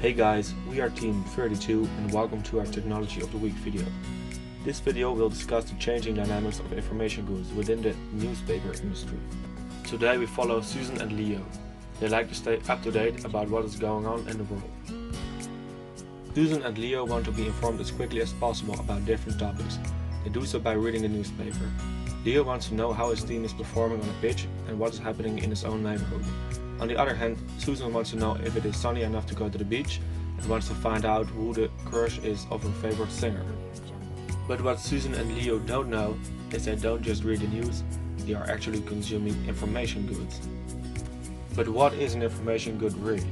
Hey guys, we are Team 32 and welcome to our Technology of the Week video. This video will discuss the changing dynamics of information goods within the newspaper industry. Today we follow Susan and Leo. They like to stay up to date about what is going on in the world. Susan and Leo want to be informed as quickly as possible about different topics. They do so by reading the newspaper. Leo wants to know how his team is performing on a pitch and what is happening in his own neighborhood. On the other hand, Susan wants to know if it is sunny enough to go to the beach and wants to find out who the crush is of her favorite singer. But what Susan and Leo don't know is they don't just read the news, they are actually consuming information goods. But what is an information good really?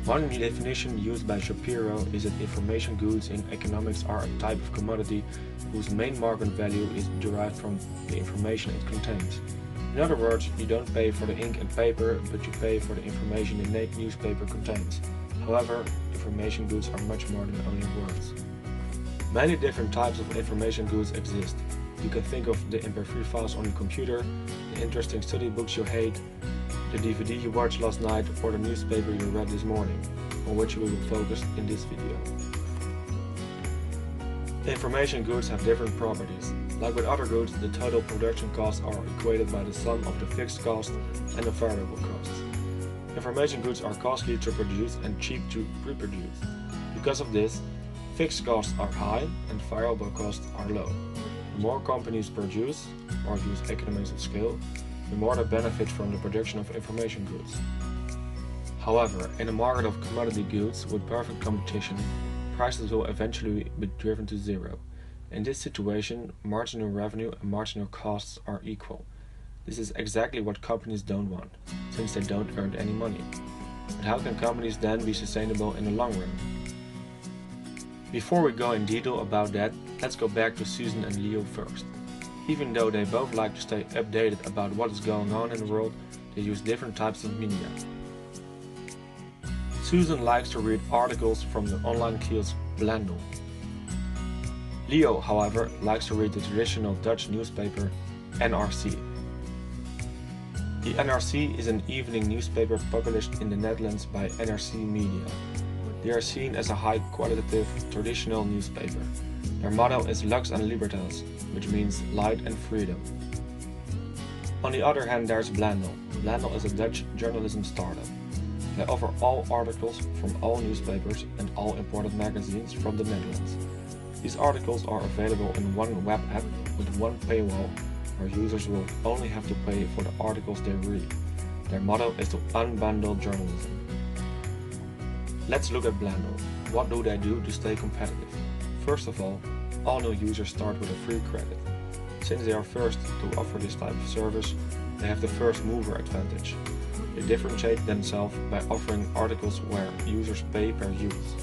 One definition used by Shapiro is that information goods in economics are a type of commodity whose main market value is derived from the information it contains. In other words, you don't pay for the ink and paper, but you pay for the information the newspaper contains. However, information goods are much more than only words. Many different types of information goods exist. You can think of the MP3 files on your computer, the interesting study books you hate, the DVD you watched last night, or the newspaper you read this morning, on which we will focus in this video. Information goods have different properties. Like with other goods, the total production costs are equated by the sum of the fixed cost and the variable costs. Information goods are costly to produce and cheap to reproduce. Because of this, fixed costs are high and variable costs are low. The more companies produce, or use economies of scale, the more they benefit from the production of information goods. However, in a market of commodity goods with perfect competition, prices will eventually be driven to zero. In this situation, marginal revenue and marginal costs are equal. This is exactly what companies don't want, since they don't earn any money. But how can companies then be sustainable in the long run? Before we go in detail about that, let's go back to Susan and Leo first. Even though they both like to stay updated about what is going on in the world, they use different types of media. Susan likes to read articles from the online kiosk Blendel. Leo, however, likes to read the traditional Dutch newspaper NRC. The NRC is an evening newspaper published in the Netherlands by NRC Media. They are seen as a high-qualitative, traditional newspaper. Their motto is Lux en Libertas, which means light and freedom. On the other hand, there's Blendel. Blendel is a Dutch journalism startup. They offer all articles from all newspapers and all imported magazines from the Netherlands. These articles are available in one web app with one paywall, where users will only have to pay for the articles they read. Their motto is to unbundle journalism. Let's look at Blendel. What do they do to stay competitive? First of all new users start with a free credit. Since they are first to offer this type of service, they have the first mover advantage. They differentiate themselves by offering articles where users pay per use.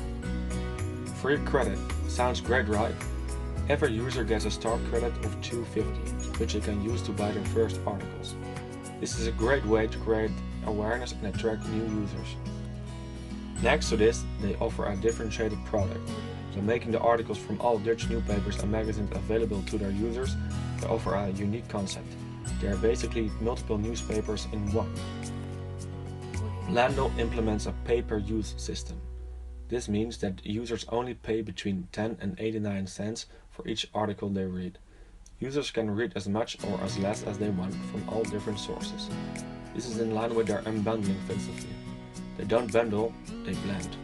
Free credit. Sounds great, right? Every user gets a start credit of $2.50, which they can use to buy their first articles. This is a great way to create awareness and attract new users. Next to this, they offer a differentiated product. By making the articles from all Dutch newspapers and magazines available to their users, they offer a unique concept. They are basically multiple newspapers in one. Blendel implements a pay-per-use system. This means that users only pay between 10 and 89 cents for each article they read. Users can read as much or as less as they want from all different sources. This is in line with their unbundling philosophy. They don't bundle, they blend.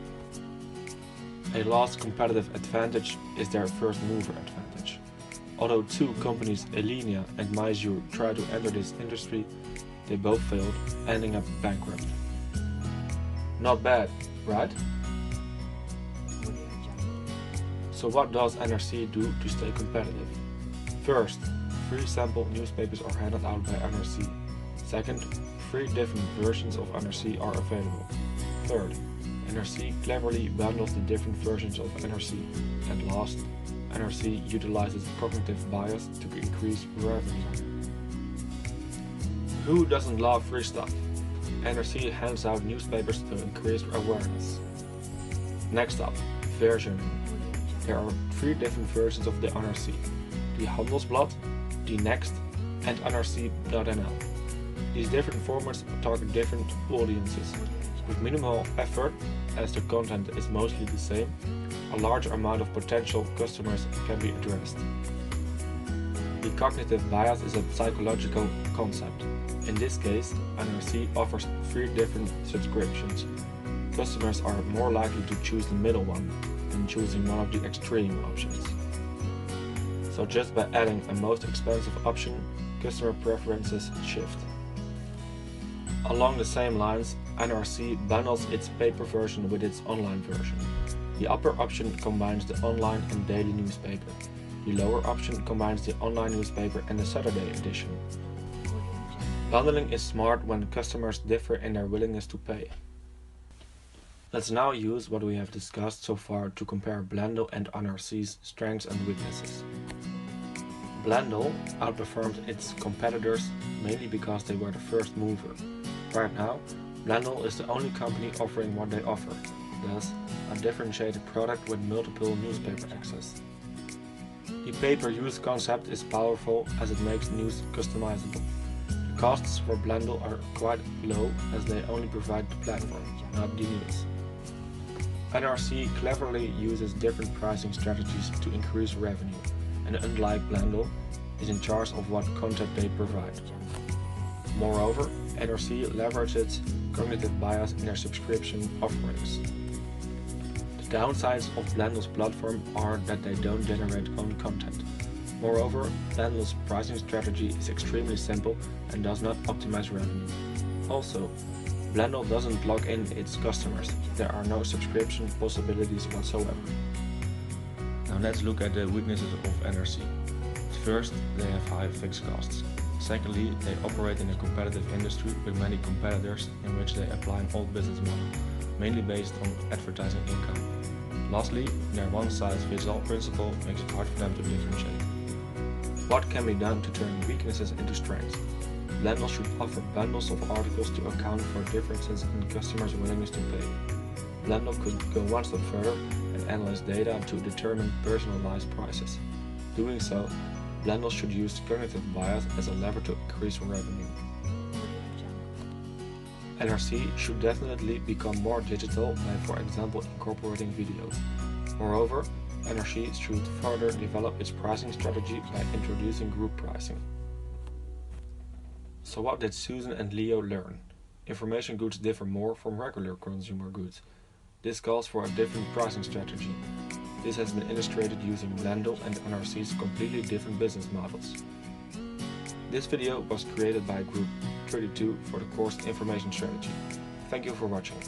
A last competitive advantage is their first mover advantage. Although two companies, Elenia and Meizu, tried to enter this industry, they both failed, ending up bankrupt. Not bad, right? So what does NRC do to stay competitive? First, free sample newspapers are handed out by NRC. Second, 3 different versions of NRC are available. Third, NRC cleverly bundles the different versions of NRC. And last, NRC utilizes cognitive bias to increase revenue. Who doesn't love free stuff? NRC hands out newspapers to increase awareness. Next up, versioning. There are 3 different versions of the NRC: the Handelsblad, the Next, and NRC.nl. These different formats target different audiences. With minimal effort, as the content is mostly the same, a large amount of potential customers can be addressed. The cognitive bias is a psychological concept. In this case, NRC offers 3 different subscriptions. Customers are more likely to choose the middle one than choosing one of the extreme options. So just by adding a most expensive option, customer preferences shift. Along the same lines, NRC bundles its paper version with its online version. The upper option combines the online and daily newspaper. The lower option combines the online newspaper and the Saturday edition. Bundling is smart when customers differ in their willingness to pay. Let's now use what we have discussed so far to compare Blendle and NRC's strengths and weaknesses. Blendle outperformed its competitors mainly because they were the first mover. Right now, Blendle is the only company offering what they offer, thus a differentiated product with multiple newspaper access. The pay-per-use concept is powerful as it makes news customizable. The costs for Blendle are quite low as they only provide the platform, not the news. NRC cleverly uses different pricing strategies to increase revenue, and unlike Blendle, is in charge of what content they provide. Moreover, NRC leverages cognitive bias in their subscription offerings. The downsides of Blendle's platform are that they don't generate own content. Moreover, Blendle's pricing strategy is extremely simple and does not optimize revenue. Also, Blendle doesn't log in its customers. There are no subscription possibilities whatsoever. Now let's look at the weaknesses of NRC. First, they have high fixed costs. Secondly, they operate in a competitive industry with many competitors in which they apply an old business model, mainly based on advertising income. Lastly, their one-size-fits-all principle makes it hard for them to differentiate. What can be done to turn weaknesses into strengths? Blendle should offer bundles of articles to account for differences in customers' willingness to pay. Blendle could go one step further and analyze data to determine personalized prices. Doing so, Blendle should use cognitive bias as a lever to increase revenue. NRC should definitely become more digital by, for example, incorporating videos. Moreover, NRC should further develop its pricing strategy by introducing group pricing. So what did Susan and Leo learn? Information goods differ more from regular consumer goods. This calls for a different pricing strategy. This has been illustrated using Blendle and NRC's completely different business models. This video was created by Group 32 for the course Information Strategy. Thank you for watching.